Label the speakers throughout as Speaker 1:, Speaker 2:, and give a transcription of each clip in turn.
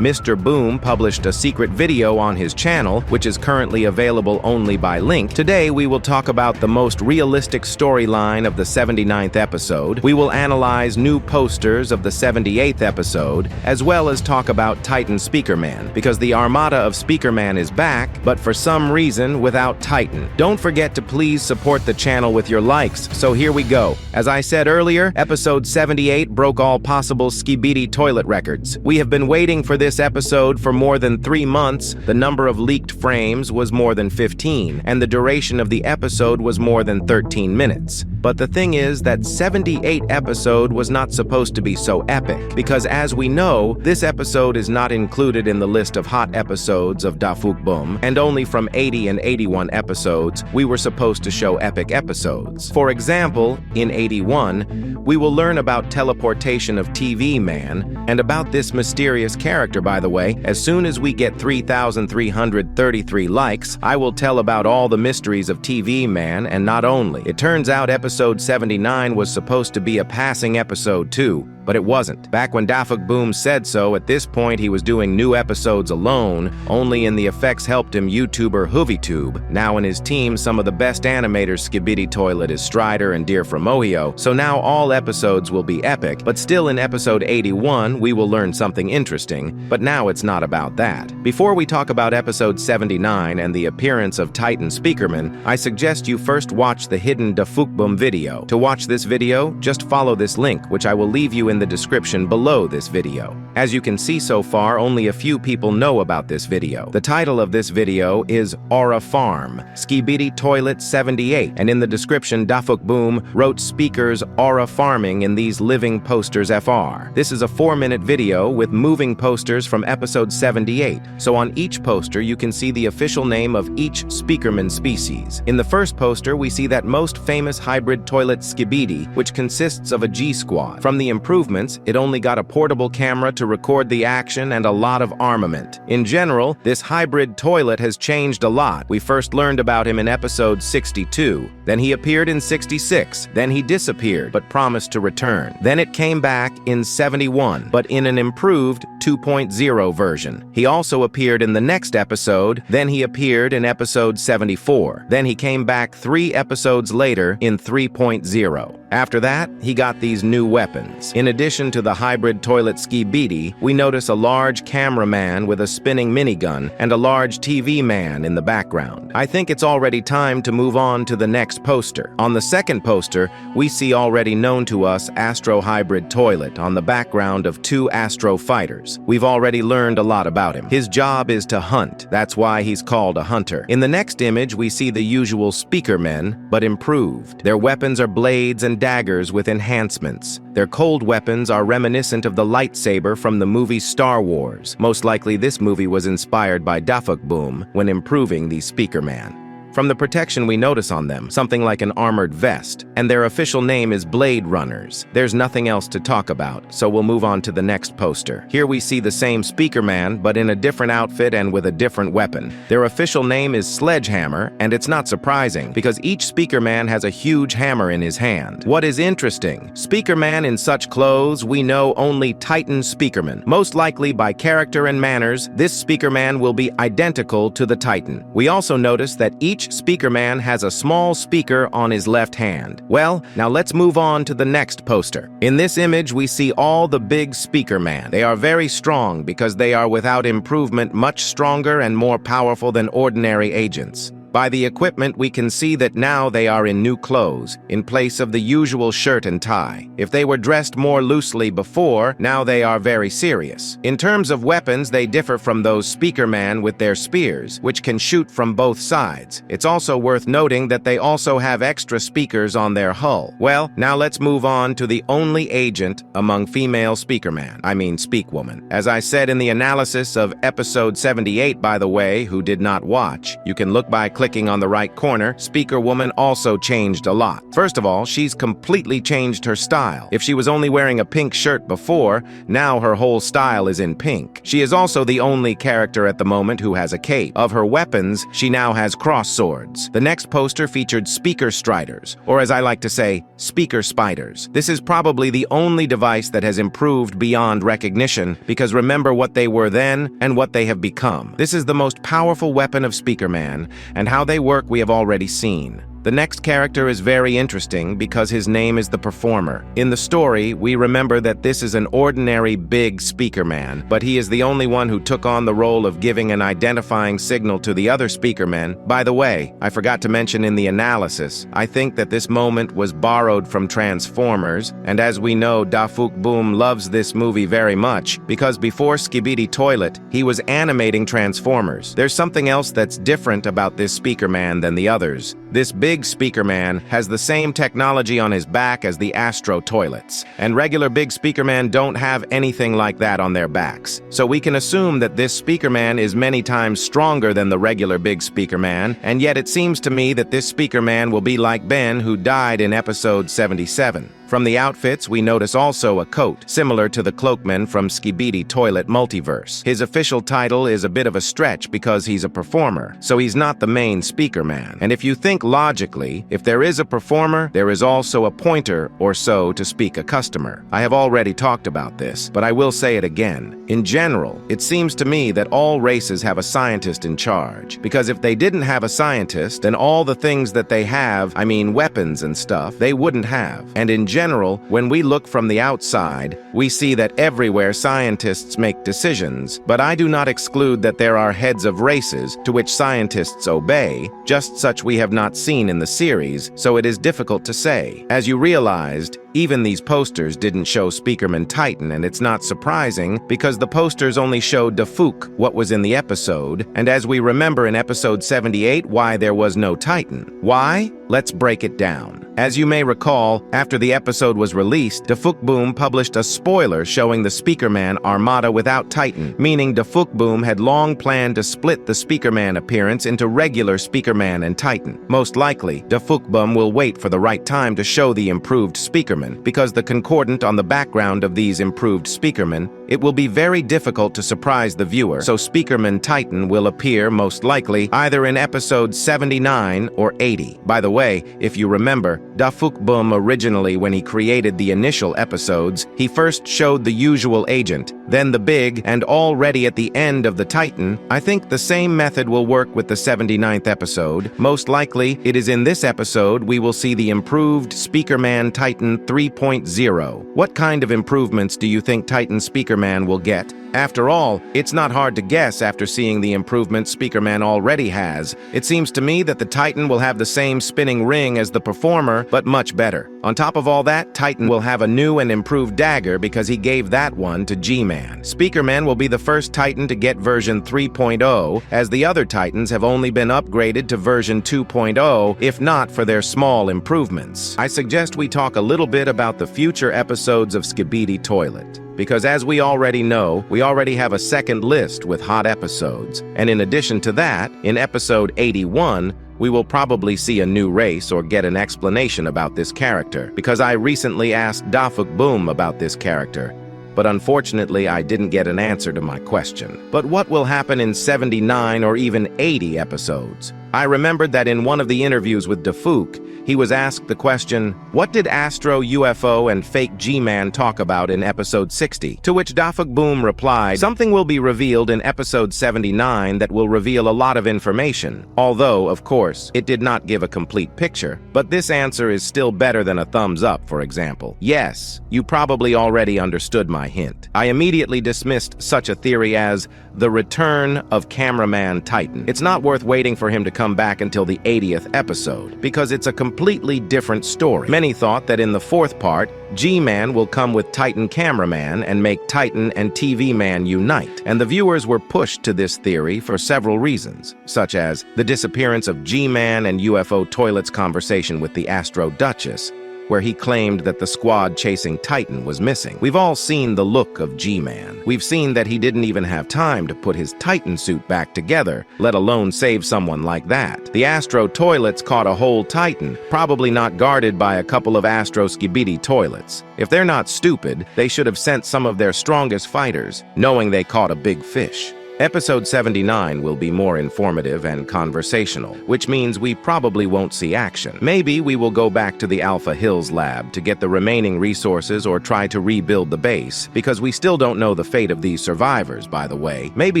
Speaker 1: Mr. Boom published a secret video on his channel, which is currently available only by link. Today, we will talk about the most realistic storyline of the 79th episode. We will analyze new posters of the 78th episode, as well as talk about Titan Speakerman, because the armada of Speakerman is back, but for some reason without Titan. Don't forget to please support the channel with your likes, so here we go. As I said earlier, episode 78 broke all possible skibidi toilet records. We have been waiting for this episode for more than 3 months. The number of leaked frames was more than 15, and the duration of the episode was more than 13 minutes. But the thing is that 78 episode was not supposed to be so epic, because as we know, this episode is not included in the list of hot episodes of DafuqBoom, and only from 80 and 81 episodes we were supposed to show epic episodes. For example, in 81, we will learn about teleportation of TV Man, and about this mysterious character, by the way. As soon as we get 3,333 likes, I will tell about all the mysteries of TV Man, and not only. It turns out episode 79 was supposed to be a passing episode too, but it wasn't. Back when DafuqBoom said so, at this point he was doing new episodes alone, only in the effects helped him YouTuber HoovyTube. Now in his team, some of the best animators Skibidi Toilet is Strider and Dear from Ohio, so now all episodes will be epic, but still in episode 81 we will learn something interesting, but now it's not about that. Before we talk about episode 79 and the appearance of Titan Speakerman, I suggest you first watch the hidden DafuqBoom video. To watch this video, just follow this link, which I will leave you in the description below this video. As you can see so far, only a few people know about this video. The title of this video is Aura Farm, Skibidi Toilet 78, and in the description DafuqBoom wrote speakers Aura Farming in these living posters FR. This is a 4-minute video with moving posters from episode 78, so on each poster you can see the official name of each Speakerman species. In the first poster we see that most famous hybrid toilet Skibidi, which consists of a G-Squad. From the improvements, it only got a portable camera to record the action and a lot of armament. In general, this hybrid toilet has changed a lot. We first learned about him in episode 62, then he appeared in 66, then he disappeared but promised to return. Then it came back in 71, but in an improved 2.0 version. He also appeared in the next episode, then he appeared in episode 74. Then he came back 3 episodes later in 3.0. After that, he got these new weapons. In addition to the hybrid toilet Skibidi, we notice a large cameraman with a spinning minigun and a large TV man in the background. I think it's already time to move on to the next poster. On the second poster, we see already known to us Astro hybrid toilet on the background of 2 Astro fighters. We've already learned a lot about him. His job is to hunt. That's why he's called a hunter. In the next image, we see the usual Speakermen, but improved. Their weapons are blades and daggers with enhancements. Their cold weapons are reminiscent of the lightsaber from the movie Star Wars. Most likely this movie was inspired by DafuqBoom when improving the Speakerman. From the protection we notice on them, something like an armored vest, and their official name is Blade Runners. There's nothing else to talk about, so we'll move on to the next poster. Here we see the same Speakerman, but in a different outfit and with a different weapon. Their official name is Sledgehammer, and it's not surprising, because each Speakerman has a huge hammer in his hand. What is interesting, Speakerman in such clothes, we know only Titan Speakerman. Most likely by character and manners, this Speakerman will be identical to the Titan. We also notice that each Speakerman has a small speaker on his left hand. Well, now let's move on to the next poster. In this image, we see all the big Speakerman. They are very strong because they are without improvement much stronger and more powerful than ordinary agents. By the equipment, we can see that now they are in new clothes, in place of the usual shirt and tie. If they were dressed more loosely before, now they are very serious. In terms of weapons, they differ from those Speakerman with their spears, which can shoot from both sides. It's also worth noting that they also have extra speakers on their hull. Well, now let's move on to the only agent among female Speakerman. I mean Speakwoman. As I said in the analysis of episode 78, by the way, who did not watch, you can look by clicking on the right corner, Speakerwoman also changed a lot. First of all, she's completely changed her style. If she was only wearing a pink shirt before, now her whole style is in pink. She is also the only character at the moment who has a cape. Of her weapons, she now has cross swords. The next poster featured speaker striders, or as I like to say, speaker spiders. This is probably the only device that has improved beyond recognition, because remember what they were then and what they have become. This is the most powerful weapon of Speakerman, and how they work we have already seen. The next character is very interesting because his name is the Performer. In the story, we remember that this is an ordinary big Speakerman, but he is the only one who took on the role of giving an identifying signal to the other Speakermen. By the way, I forgot to mention in the analysis, I think that this moment was borrowed from Transformers, and as we know, DafuqBoom loves this movie very much, because before Skibidi Toilet, he was animating Transformers. There's something else that's different about this Speakerman than the others. This big Speakerman has the same technology on his back as the Astro toilets, and regular big Speakerman don't have anything like that on their backs. So we can assume that this Speakerman is many times stronger than the regular big Speakerman, and yet it seems to me that this Speakerman will be like Ben, who died in episode 77. From the outfits, we notice also a coat, similar to the Cloakman from Skibidi Toilet Multiverse. His official title is a bit of a stretch because he's a performer, so he's not the main Speakerman. And if you think logically, if there is a performer, there is also a pointer or so to speak a customer. I have already talked about this, but I will say it again. In general, it seems to me that all races have a scientist in charge, because if they didn't have a scientist, then all the things that they have, I mean weapons and stuff, they wouldn't have. And in general, when we look from the outside, we see that everywhere scientists make decisions, but I do not exclude that there are heads of races to which scientists obey, just such we have not seen in the series, so it is difficult to say. As you realized, even these posters didn't show Speakerman Titan, and it's not surprising because the posters only showed Dafuk, what was in the episode, and as we remember in episode 78 why there was no Titan. Why? Let's break it down. As you may recall, after the episode was released, DafuqBoom published a spoiler showing the Speakerman Armada without Titan, meaning DafuqBoom had long planned to split the Speakerman appearance into regular Speakerman and Titan. Most likely, DafuqBoom will wait for the right time to show the improved Speakerman, because the concordant on the background of these improved Speakermen, it will be very difficult to surprise the viewer, so Speakerman Titan will appear most likely either in episode 79 or 80. By the way, if you remember, DafuqBoom originally, when he created the initial episodes, he first showed the usual agent, then the big, and already at the end of the Titan. I think the same method will work with the 79th episode. Most likely, it is in this episode we will see the improved Speakerman Titan 3.0. What kind of improvements do you think Titan Speakerman will get? After all, it's not hard to guess after seeing the improvements Speakerman already has. It seems to me that the Titan will have the same spinning ring as the Performer, but much better. On top of all that, Titan will have a new and improved dagger because he gave that one to G-Man. Speakerman will be the first Titan to get version 3.0, as the other Titans have only been upgraded to version 2.0, if not for their small improvements. I suggest we talk a little bit about the future episodes of Skibidi Toilet, because as we already know, we already have a second list with hot episodes. And in addition to that, in episode 81, we will probably see a new race or get an explanation about this character, because I recently asked DafuqBoom about this character, but unfortunately I didn't get an answer to my question. But what will happen in 79 or even 80 episodes? I remembered that in one of the interviews with Dafuk, he was asked the question, what did Astro, UFO, and fake G-Man talk about in episode 60? To which DafuqBoom replied, something will be revealed in episode 79 that will reveal a lot of information, although, of course, it did not give a complete picture. But this answer is still better than a thumbs up, for example. Yes, you probably already understood my hint. I immediately dismissed such a theory as the return of Cameraman Titan. It's not worth waiting for him to come back until the 80th episode, because it's a completely different story. Many thought that in the fourth part, G-Man will come with Titan Cameraman and make Titan and TV Man unite, and the viewers were pushed to this theory for several reasons, such as the disappearance of G-Man and UFO Toilet's conversation with the Astro Duchess, where he claimed that the squad chasing Titan was missing. We've all seen the look of G-Man. We've seen that he didn't even have time to put his Titan suit back together, let alone save someone like that. The Astro toilets caught a whole Titan, probably not guarded by a couple of Astro skibidi toilets. If they're not stupid, they should have sent some of their strongest fighters, knowing they caught a big fish. Episode 79 will be more informative and conversational, which means we probably won't see action. Maybe we will go back to the Alpha Hills lab to get the remaining resources or try to rebuild the base, because we still don't know the fate of these survivors, by the way. Maybe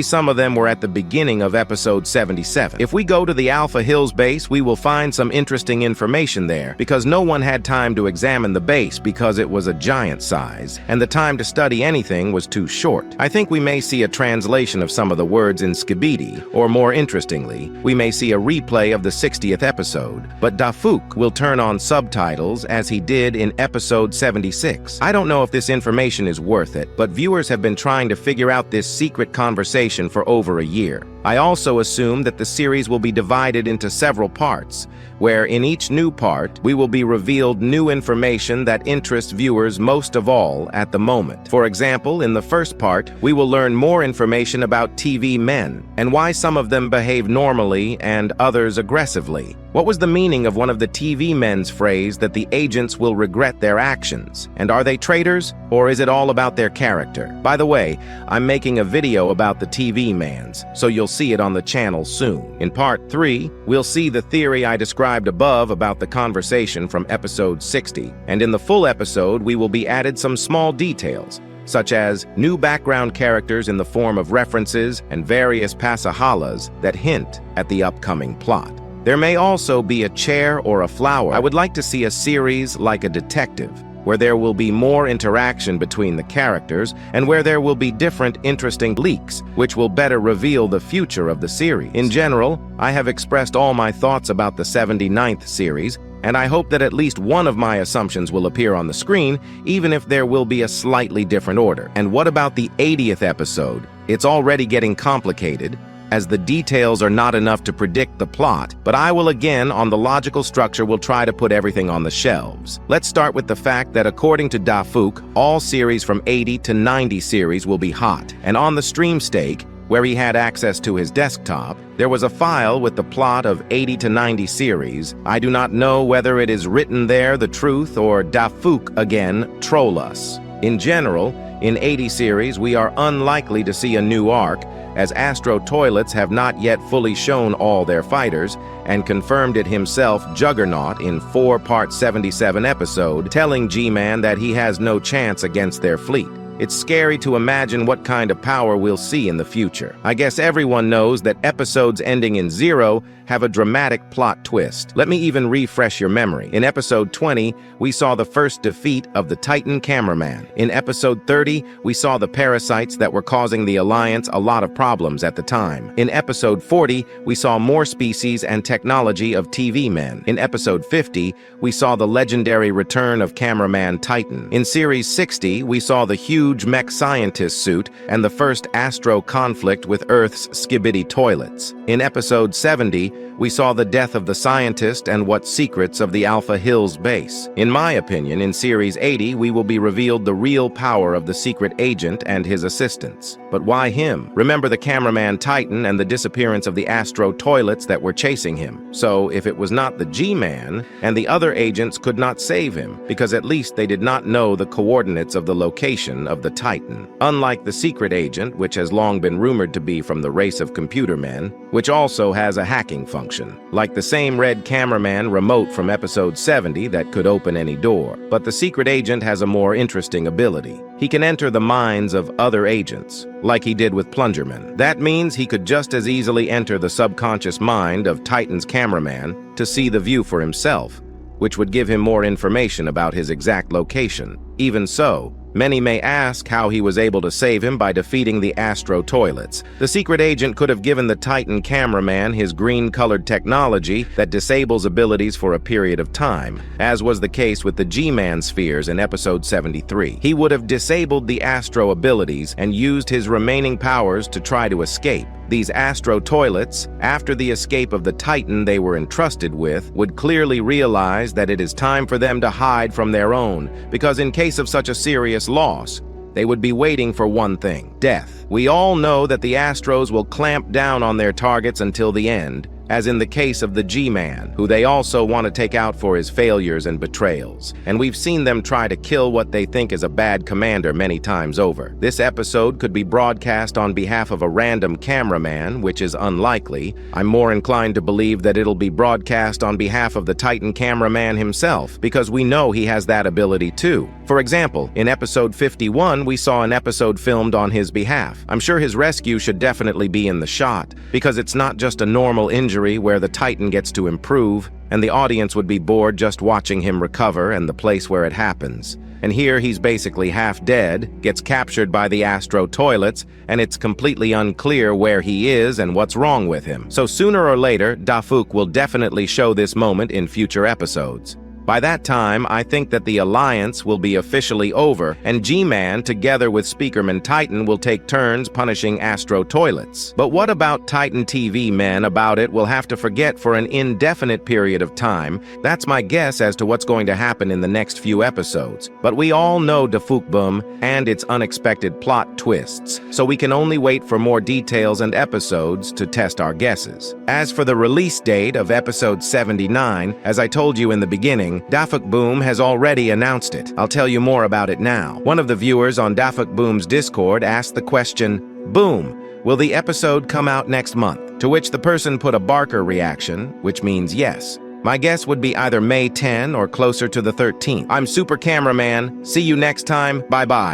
Speaker 1: some of them were at the beginning of episode 77. If we go to the Alpha Hills base, we will find some interesting information there, because no one had time to examine the base because it was a giant size, and the time to study anything was too short. I think we may see a translation of some of the words in Skibidi, or more interestingly, we may see a replay of the 60th episode, but Dafuk will turn on subtitles as he did in episode 76. I don't know if this information is worth it, but viewers have been trying to figure out this secret conversation for over a year. I also assume that the series will be divided into several parts, where in each new part, we will be revealed new information that interests viewers most of all at the moment. For example, in the first part, we will learn more information about TV men, and why some of them behave normally and others aggressively. What was the meaning of one of the TV men's phrase that the agents will regret their actions? And are they traitors, or is it all about their character? By the way, I'm making a video about the TV mans, so you'll see it on the channel soon. In part 3, we'll see the theory I described above about the conversation from episode 60, and in the full episode we will be added some small details, such as new background characters in the form of references and various pasahalas that hint at the upcoming plot. There may also be a chair or a flower. I would like to see a series like a detective, where there will be more interaction between the characters and where there will be different interesting leaks, which will better reveal the future of the series. In general, I have expressed all my thoughts about the 79th series, and I hope that at least one of my assumptions will appear on the screen, even if there will be a slightly different order. And what about the 80th episode? It's already getting complicated, as the details are not enough to predict the plot, but I will again, on the logical structure, will try to put everything on the shelves. Let's start with the fact that according to Dafuk, all series from 80 to 90 series will be hot, and on the stream stake, where he had access to his desktop, there was a file with the plot of 80 to 90 series. I do not know whether it is written there the truth or Dafuk again troll us. In general, in 80 series, we are unlikely to see a new arc, as Astro toilets have not yet fully shown all their fighters, and confirmed it himself Juggernaut in 4-part 77 episode, telling G-Man that he has no chance against their fleet. It's scary to imagine what kind of power we'll see in the future. I guess everyone knows that episodes ending in 0 have a dramatic plot twist. Let me even refresh your memory. In episode 20, we saw the first defeat of the Titan Cameraman. In episode 30, we saw the parasites that were causing the Alliance a lot of problems at the time. In episode 40, we saw more species and technology of TV men. In episode 50, we saw the legendary return of Cameraman Titan. In series 60, we saw the huge mech scientist suit and the first Astro conflict with Earth's skibidi toilets. In episode 70, we saw the death of the scientist and what secrets of the Alpha Hills base. In my opinion, in Series 80, we will be revealed the real power of the secret agent and his assistants. But why him? Remember the Cameraman Titan and the disappearance of the Astro toilets that were chasing him. So if it was not the G-Man, and the other agents could not save him, because at least they did not know the coordinates of the location of the Titan. Unlike the secret agent, which has long been rumored to be from the race of computer men, which also has a hacking function, like the same red Cameraman remote from episode 70 that could open any door. But the secret agent has a more interesting ability. He can enter the minds of other agents, like he did with Plungerman. That means he could just as easily enter the subconscious mind of Titan's Cameraman to see the view for himself, which would give him more information about his exact location. Even so, many may ask how he was able to save him by defeating the Astro toilets. The secret agent could have given the Titan Cameraman his green-colored technology that disables abilities for a period of time, as was the case with the G-Man spheres in episode 73. He would have disabled the Astro abilities and used his remaining powers to try to escape. These Astro toilets, after the escape of the Titan they were entrusted with, would clearly realize that it is time for them to hide from their own, because in case of such a serious loss, they would be waiting for one thing: death. We all know that the Astros will clamp down on their targets until the end, as in the case of the G-Man, who they also want to take out for his failures and betrayals. And we've seen them try to kill what they think is a bad commander many times over. This episode could be broadcast on behalf of a random cameraman, which is unlikely. I'm more inclined to believe that it'll be broadcast on behalf of the Titan cameraman himself, because we know he has that ability too. For example, in episode 51, we saw an episode filmed on his behalf. I'm sure his rescue should definitely be in the shot, because it's not just a normal injury where the Titan gets to improve, and the audience would be bored just watching him recover and the place where it happens. And here he's basically half dead, gets captured by the Astro toilets, and it's completely unclear where he is and what's wrong with him. So sooner or later, Dafuk will definitely show this moment in future episodes. By that time, I think that the alliance will be officially over, and G-Man, together with Speakerman Titan, will take turns punishing Astro toilets. But what about Titan TV men about it will have to forget for an indefinite period of time? That's my guess as to what's going to happen in the next few episodes. But we all know DafuqBoom and its unexpected plot twists, so we can only wait for more details and episodes to test our guesses. As for the release date of episode 79, as I told you in the beginning, DafuqBoom has already announced it. I'll tell you more about it now. One of the viewers on DafuqBoom's Discord asked the question, "Boom, will the episode come out next month?" To which the person put a Barker reaction, which means yes. My guess would be either May 10 or closer to the 13th. I'm Super Cameraman. See you next time. Bye-bye.